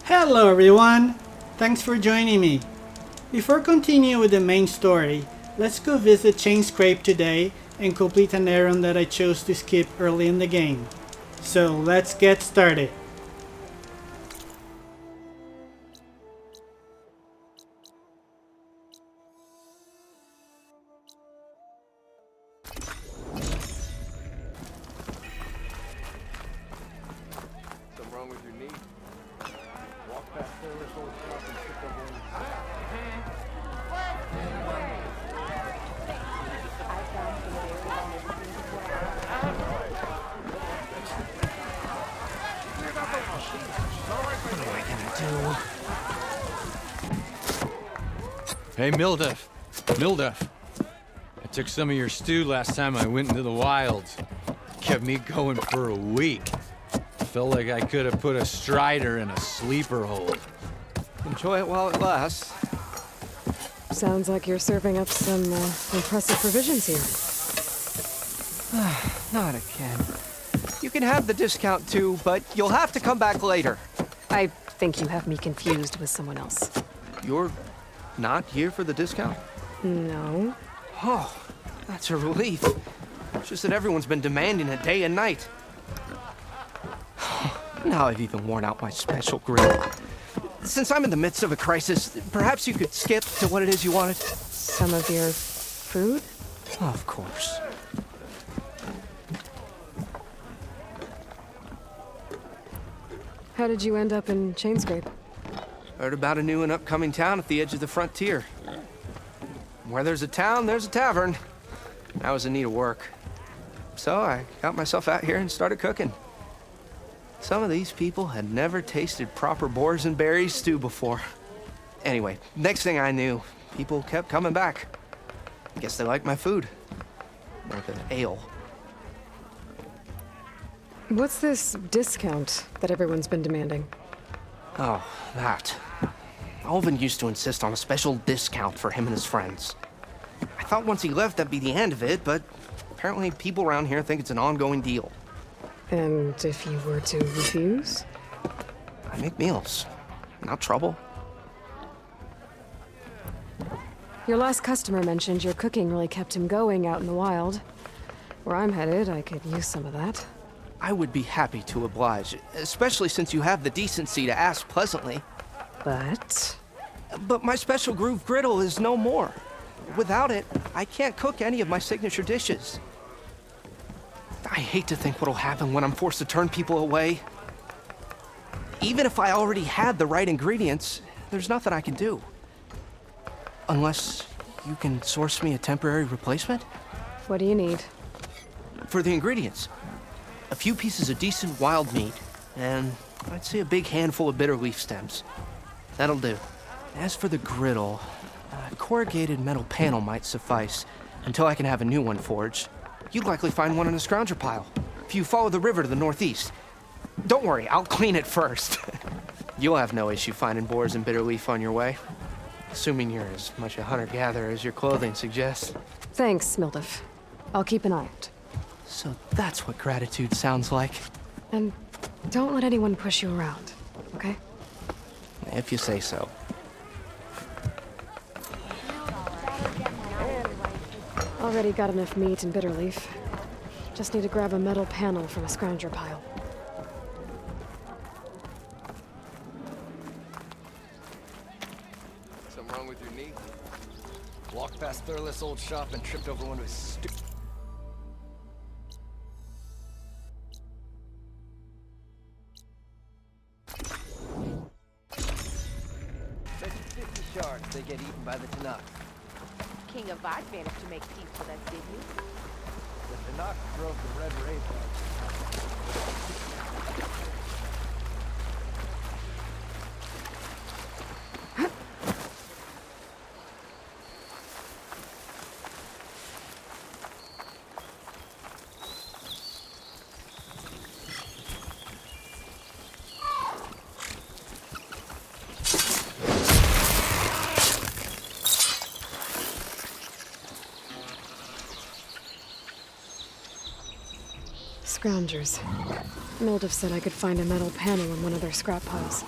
Hello everyone! Thanks for joining me. Before continuing with the main story, let's go visit Chainscrape today and complete an errand that I chose to skip early in the game. So let's get started. Something wrong with your knee? Walk past there, this old shop and pick up one. Hey, Mildruf. Mildruf. I took some of your stew last time I went into the wilds. Kept me going for a week. Felt like I could have put a strider in a sleeper hold. Enjoy it while it lasts. Sounds like you're serving up some impressive provisions here. Not again. You can have the discount too, but you'll have to come back later. I think you have me confused with someone else. You're not here for the discount? No. Oh, that's a relief. It's just that everyone's been demanding it day and night. Now I've even worn out my special grill. Since I'm in the midst of a crisis, perhaps you could skip to what it is you wanted? Some of your food? Of course. How did you end up in Chainscrape? Heard about a new and upcoming town at the edge of the frontier. Where there's a town, there's a tavern. I was in need of work. So I got myself out here and started cooking. Some of these people had never tasted proper boars and berries stew before. Anyway, next thing I knew, people kept coming back. I guess they liked my food. Or the ale. What's this discount that everyone's been demanding? Oh, that. Alvin used to insist on a special discount for him and his friends. I thought once he left that'd be the end of it, but apparently people around here think it's an ongoing deal. And if you were to refuse? I make meals, not trouble. Your last customer mentioned your cooking really kept him going out in the wild. Where I'm headed, I could use some of that. I would be happy to oblige, especially since you have the decency to ask pleasantly. But But my special groove griddle is no more. Without it, I can't cook any of my signature dishes. I hate to think what'll happen when I'm forced to turn people away. Even if I already had the right ingredients, there's nothing I can do. Unless you can source me a temporary replacement? what do you need? For the ingredients, a few pieces of decent wild meat, and I'd say a big handful of bitter leaf stems. That'll do. As for the griddle, a corrugated metal panel might suffice until I can have a new one forged. You'd likely find one in a scrounger pile, if you follow the river to the northeast. Don't worry, I'll clean it first. You'll have no issue finding boars and bitter leaf on your way, assuming you're as much a hunter-gatherer as your clothing suggests. Thanks, Mildruf. I'll keep an eye out. So that's what gratitude sounds like, And don't let anyone push you around, okay? if you say so. Already got enough meat and bitter leaf. Just need to grab a metal panel from a scrounger pile. Something wrong with your knee? Walked past there, this old shop and tripped over one of his sharks, they get eaten by the Tanakh. King of Vod managed to make peace with us, did you? The Tanakh drove the Red Raid out. Scroungers. Mildruf said I could find a metal panel in one of their scrap piles.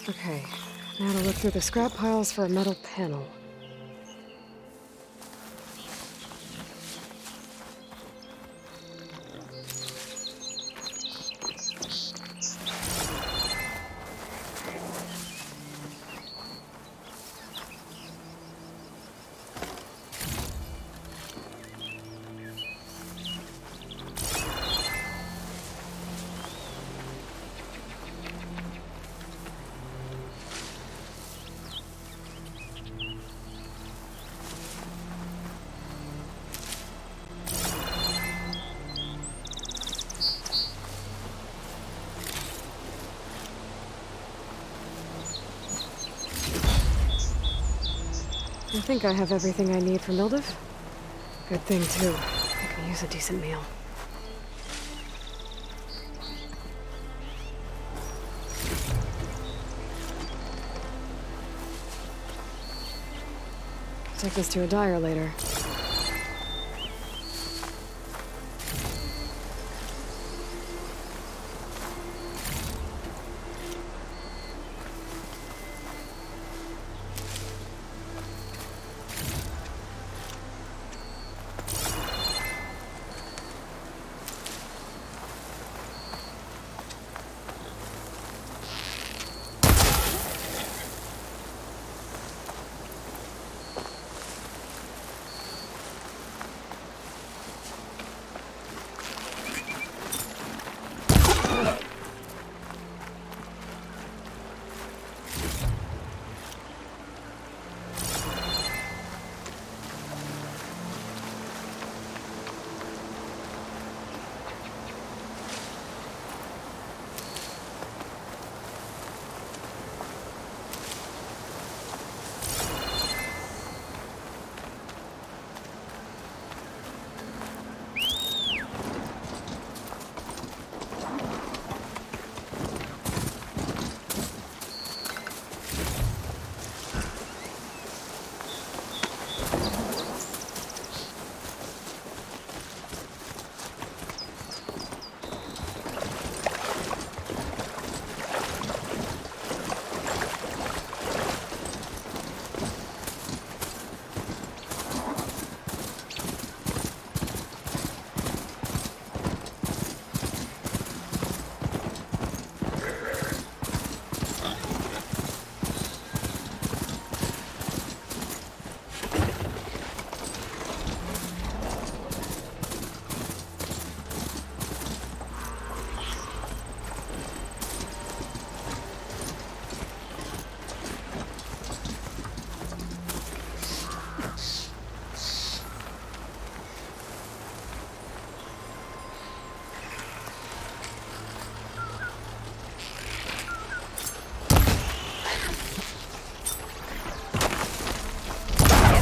Okay, now to look through the scrap piles for a metal panel. I think I have everything I need for Mildruf. Good thing, too. I can use a decent meal. Take this to a dyer later.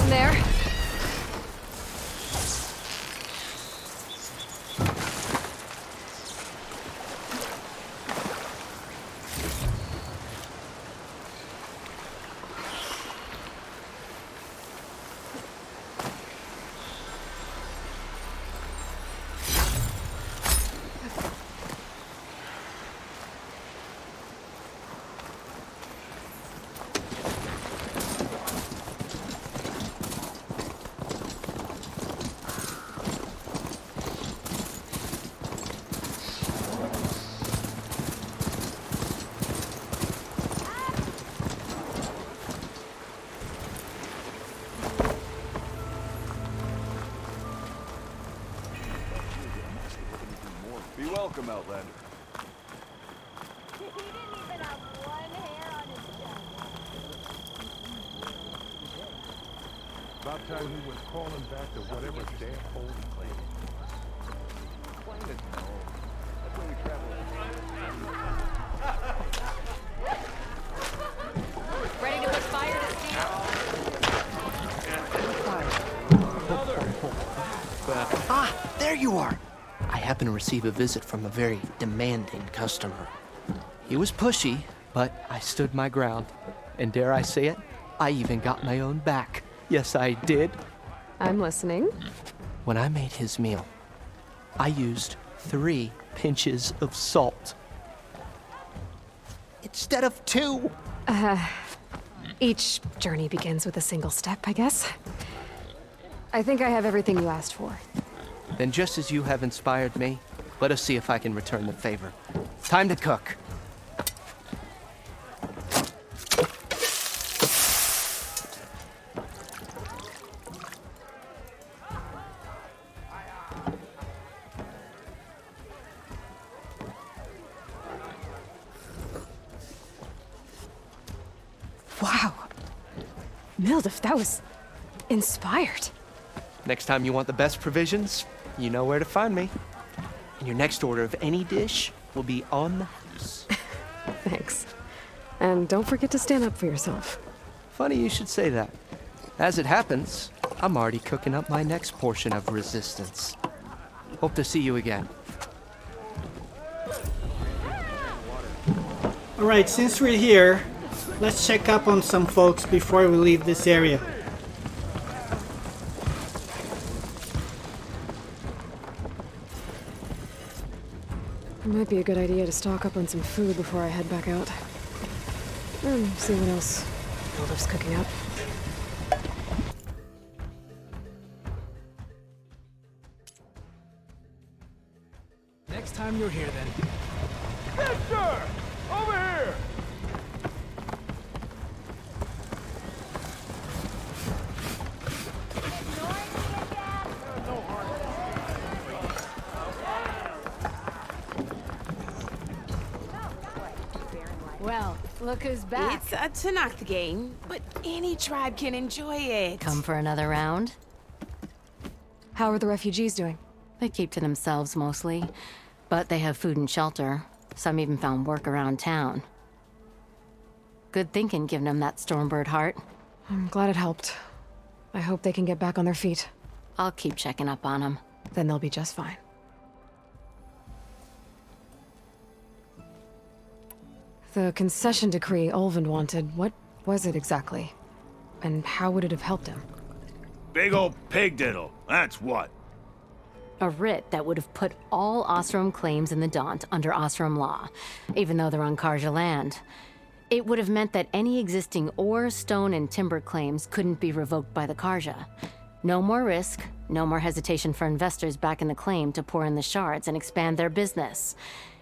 down there. Be welcome, Outlander. He didn't even have one hair on his chest. About time he was crawling back to whatever damn hole he claimed. Plain as hell. That's when we travel. Ready to put fire to steel? Ah, there you are. I happened to receive a visit from a very demanding customer. He was pushy, but I stood my ground. And dare I say it, I even got my own back. Yes, I did. I'm listening. When I made his meal, I used 3 pinches of salt. Instead of 2. Each journey begins with a single step, I guess. I think I have everything you asked for. Then just as you have inspired me, let us see if I can return the favor. Time to cook. Wow. Mildruf, that was inspired. Next time you want the best provisions, you know where to find me. And your next order of any dish will be on the house. Thanks. And don't forget to stand up for yourself. Funny you should say that. As it happens, I'm already cooking up my next portion of resistance. Hope to see you again. Alright, since we're here, let's check up on some folks before we leave this area. It might be a good idea to stock up on some food before I head back out. And see what else Mildruf's cooking up. Next time you're here, then. Yes, sir! Over here! Well, look who's back. It's to knock the game, but any tribe can enjoy it. Come for another round? How are the refugees doing? They keep to themselves mostly, but they have food and shelter. Some even found work around town. Good thinking, giving them that Stormbird heart. I'm glad it helped. I hope they can get back on their feet. I'll keep checking up on them. Then they'll be just fine. The concession decree Ulvund wanted, what was it exactly? And how would it have helped him? Big old pig diddle, that's what. A writ that would have put all Ostrom claims in the Daunt under Ostrom law, even though they're on Karja land. It would have meant that any existing ore, stone, and timber claims couldn't be revoked by the Karja. No more risk, no more hesitation for investors back in the claim to pour in the shards and expand their business.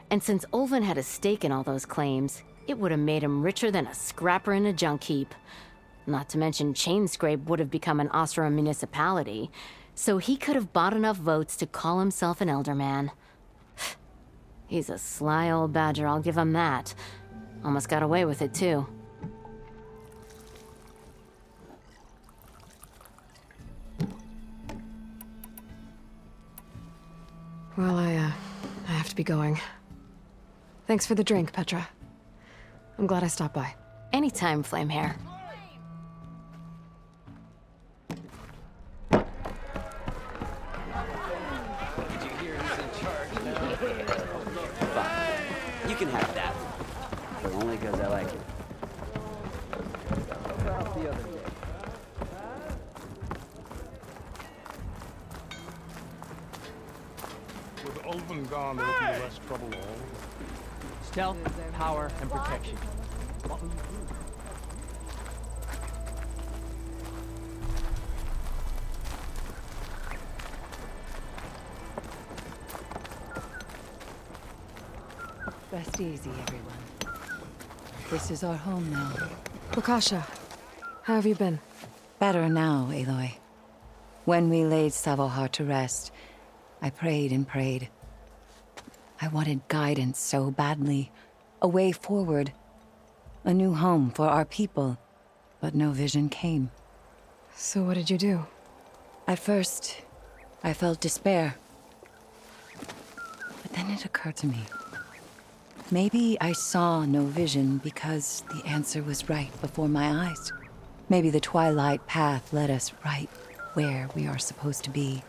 And since Ulvund had a stake in all those claims, it would have made him richer than a scrapper in a junk heap. Not to mention Chainscrape would have become an Ostrom municipality, so he could have bought enough votes to call himself an elderman. He's a sly old badger, I'll give him that. Almost got away with it, too. Well, I have to be going. Thanks for the drink, Petra. I'm glad I stopped by. Anytime, Flamehair. Fine. You can have that. But only because I like it. With Ulvin gone, there'll be less trouble all over. Stealth, power, and protection. What will you do? Rest easy, everyone. This is our home now. Lakasha, how have you been? Better now, Aloy. When we laid Savohar to rest, I prayed and prayed. I wanted guidance so badly. A way forward. A new home for our people. But no vision came. So what did you do? At first, I felt despair. But then it occurred to me. Maybe I saw no vision because the answer was right before my eyes. Maybe the Twilight Path led us right where we are supposed to be.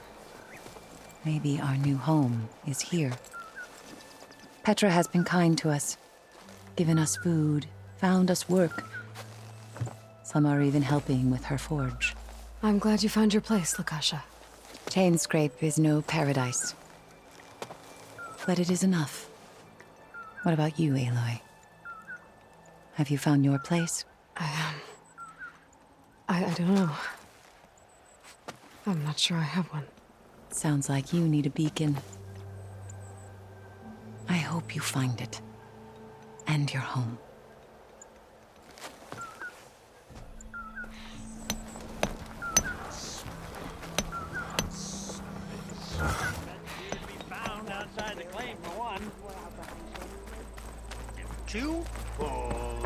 Maybe our new home is here. Petra has been kind to us, given us food, found us work. Some are even helping with her forge. I'm glad you found your place, Lakasha. Chainscrape is no paradise. But it is enough. What about you, Aloy? Have you found your place? I don't know. I'm not sure I have one. Sounds like you need a beacon. I hope you find it. And your home. Found outside the claim for one. Two? Oh.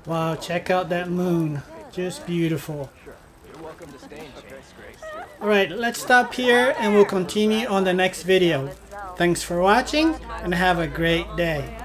Wow, check out that moon. Just beautiful. Alright, let's stop here and we'll continue on the next video. Thanks for watching and have a great day.